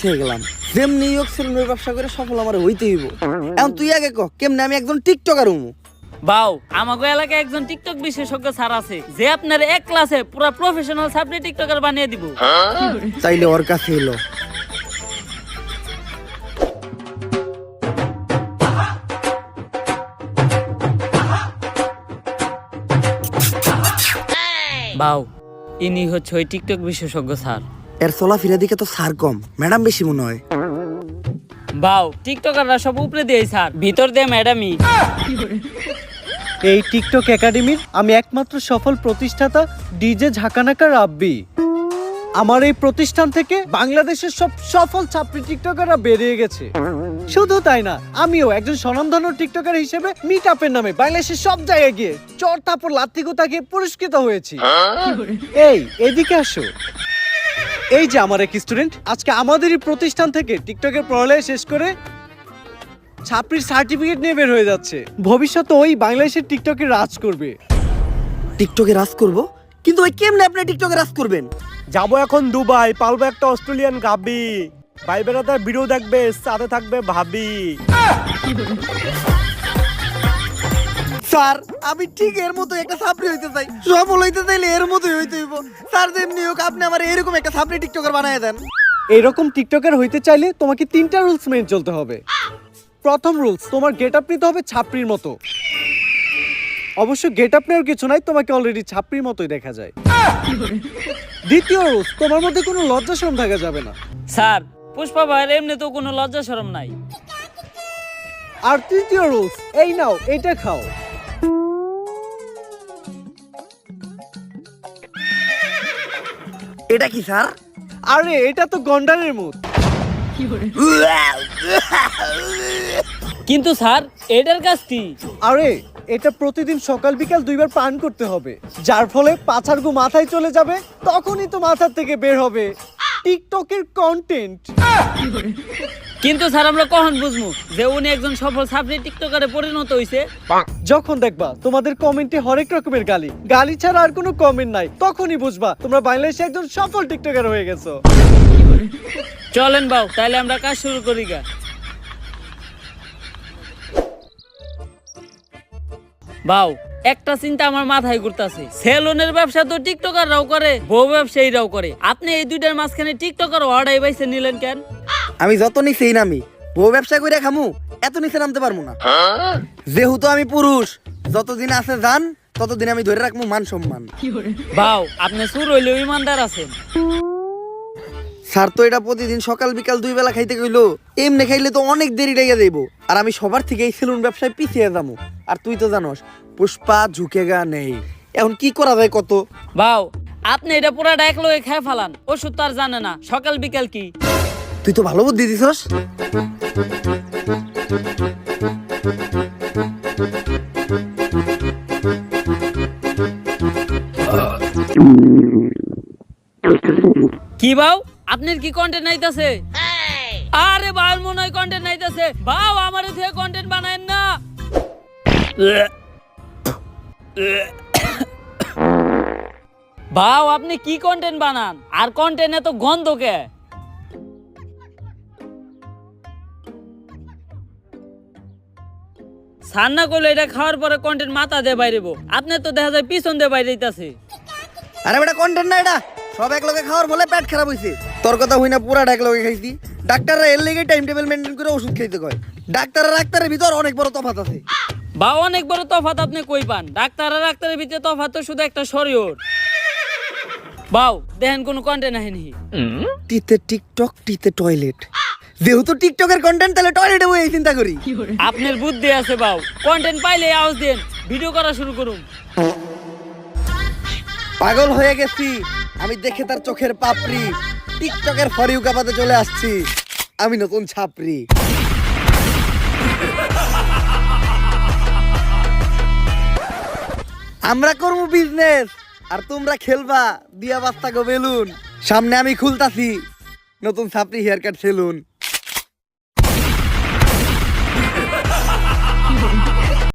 হয়ে গেলাম। যেমনি হোক সেলুনের ব্যবসা করে সফল আমার হইতে হইব। এখন তুই আগে কহ কেমনে আমি একজন টিকটকার হমু? বাউ, আমাগো এলাকায় একজন টিকটক বিশেষজ্ঞ স্যার আছে যে আপনার এক ক্লাসে পুরো প্রফেশনাল সাবলি টিকটকার বানিয়ে দিব। তাইলে ওর কাছে এলো। বাউ, ইনি হচ্ছে ওই টিকটক বিশেষজ্ঞ স্যার। এর চলাফেরা দিকে তো স্যার কম, ম্যাডাম বেশি মনে হয়। বাউ, টিকটকাররা সব উপরে দিয়ে স্যার, ভিতর দিয়ে ম্যাডামই। এই টিকটক একাডেমির আমি একমাত্র সফল প্রতিষ্ঠাতা ডিজে ঝাঁকানাকা রাব্বি। আমার এই প্রতিষ্ঠান থেকে বাংলাদেশের সব সফল ছাত্রী টিকটকাররা বেরিয়ে গেছে। শুধু তাই না, আমিও একজন স্বনামধন্য টিকটকার হিসেবে মিট আপের নামে বাংলাদেশের সব জায়গায় গিয়ে চর থাপড় লাত্তি গোতা গিয়ে পুরস্কৃত হয়েছি। এই এদিকে আসো। এই যে আমার এক স্টুডেন্ট আজকে আমাদেরই প্রতিষ্ঠান থেকে টিকটকের পড়ালেখা শেষ করে ছাত্রীর সার্টিফিকেট নিয়ে বের হয়ে যাচ্ছে। ভবিষ্যতে ওই বাংলাদেশের টিকটকে রাজ করবে। টিকটকে রাজ করব? কিন্তু ওই কেমনে আপনি টিকটকে রাজ করবেন? যাবো এখন দুবাই, পালবো একটা অস্ট্রেলিয়ান গাবি, ভাই বেড়াতার ভিডিও দেখবে, সাথে থাকবে ভাবি। স্যার আমি ঠিক এর মতো একটা ছাত্রী হইতে চাই, সফল হইতে চাইলে এর মতোই হইতে হইব। স্যার যেমনি হোক আপনি আমার এরকম একটা ছাত্রী টিকটকার বানায় দেন। এইরকম টিকটকার হইতে চাইলে তোমাকে 3টা রুলস মেনে চলতে হবে। প্রথম রুলস, তোমার গেট আপ নিতে হবে ছাপড়ির মতো। অবশ্য গেট আপ নেওয়ার কিছু নাই, তোমাকে অলরেডি ছাপড়ির মতোই দেখা যায়। দ্বিতীয় রুলস, তোমার মধ্যে কোনো লজ্জা শরম থাকা যাবে না। স্যার, পুষ্পা ভাইয়ের এমনি তো কোনো লজ্জা শরম নাই। আর তৃতীয় রুলস, এই নাও এটা খাও। এটা কি স্যার? আরে এটা তো গন্ডারের মুখ। কিন্তু স্যার, এটার কাজ কি? আরে এটা প্রতিদিন সকাল বিকাল 2বার পান করতে হবে, যার ফলে পাছার গু মাথায় চলে যাবে। তখনই তো মাথার থেকে বের হবে টিকটকের কন্টেন্ট। কিন্তু স্যার আমরা কখন বুঝবো যে উনি একজন সফল সাবলি টিকটকারে পরিণত হইছে? যখন দেখবা তোমাদের কমেন্টে হরেক রকমের গালি ছাড়া আর কোনো কমেন্ট নাই, তখনই বুঝবা তোমরা বাংলাদেশে একজন সফল টিকটকার হয়ে গেছো। চলেন বাউ, তাহলে আমরা কাজ শুরু করি গা। বাউ, একটা চিন্তা আমার মাথায় ঘুরতাছে। সেলুনের ব্যবসা তো টিকটকাররাও করে, বউ ব্যবসায়ীরাও করে। আপনি এই দুইটার মাঝখানে টিকটকার ওয়ার্ডাই বাইছে নিলেন কেন? আমি যত নিচেই নামি, বউ ব্যবসা করে খামু, এত নিচে নামতে পারবো না। যেহেতু আমি পুরুষ, যতদিন আছে জান ততদিন আমি ধরে রাখবো মান সম্মান। বাউ, আপনি সুর হইলেও ইমানদার আছেন। স্যার তো এটা প্রতিদিন সকাল বিকাল 2 বেলা খাইতে কইলো, এমনি খাইলে তো অনেক দেরি লেগে যাইব। আর আমি সবার থেকে এই সেলুন ব্যবসায় পিছিয়ে যাবো। আর তুই তো জানোস পুষ্পা ঝুঁকেগা নেই। এখন কি করা যায় কত? বাউ, আপনি এটা পুরাটা এক লগে খেয়ে ফালান, ওষুধ তো আর জানে না সকাল বিকাল কি। তুই তো ভালো বুদ্ধি দিছস। কি বাউ, আপনার কি কন্টেন্ট নাইতাছে? আরে বাউর মনে হয় কন্টেন্ট নাইতাছে। বাউ, আমার থেকে কন্টেন্ট বানায়েন না। বাউ, আপনি কি কন্টেন্ট বানান? আর কন্টেন্ট এত গন্ধ কে? সান্না করলে এটা খাওয়ার পরে কন্টেন্ট মাথা দিয়ে বাইরেব, আপনার তো দেখা যায় পিছন দিয়ে বাইরে যাইতাছে। আরে বেটা কন্টেন্ট না এটা, সব এক লগে খাওয়ার ফলে পেট খারাপ হইছে। তোর কথা হই না, পুরাটা এক লগে খাইছি। ডাক্তাররা এর লেগে টাইম টেবিল মেইনটেইন করে ওষুধ খাইতে কয়। ডাক্তার আর ডাক্তারের ভিতর অনেক বড় তফাৎ আছে। বা অনেক বড় তফাৎ আপনি কই পান? ডাক্তার আর ডাক্তারের ভিতরে তফাৎ তো শুধু একটা শরীর। বাউ, দেখেন কোনো কন্টেন্ট আহেনি। টিতে টিকটক, টিতে টয়লেট। যেহেতু টিকটকের কন্টেন্ট, তাহলে টয়লেটে বই চিন্তা করি। আপনার বুদ্ধি আছে বাউ, কন্টেন্ট পাইলে আওয়াজ দেন, ভিডিও করা শুরু করুন। পাগল হয়ে গেছি আমি দেখে তার চোখের পাপড়ি। টিকটকের ফর ইউ কাপাতে চলে আসছি আমি নতুন ছাপরি। আমরা করবো বিজনেস আর তোমরা খেলবা দিয়া বাস্তা গো বেলুন। সামনে আমি খুলতাছি নতুন ছাপরি হেয়ার কাট সেলুন।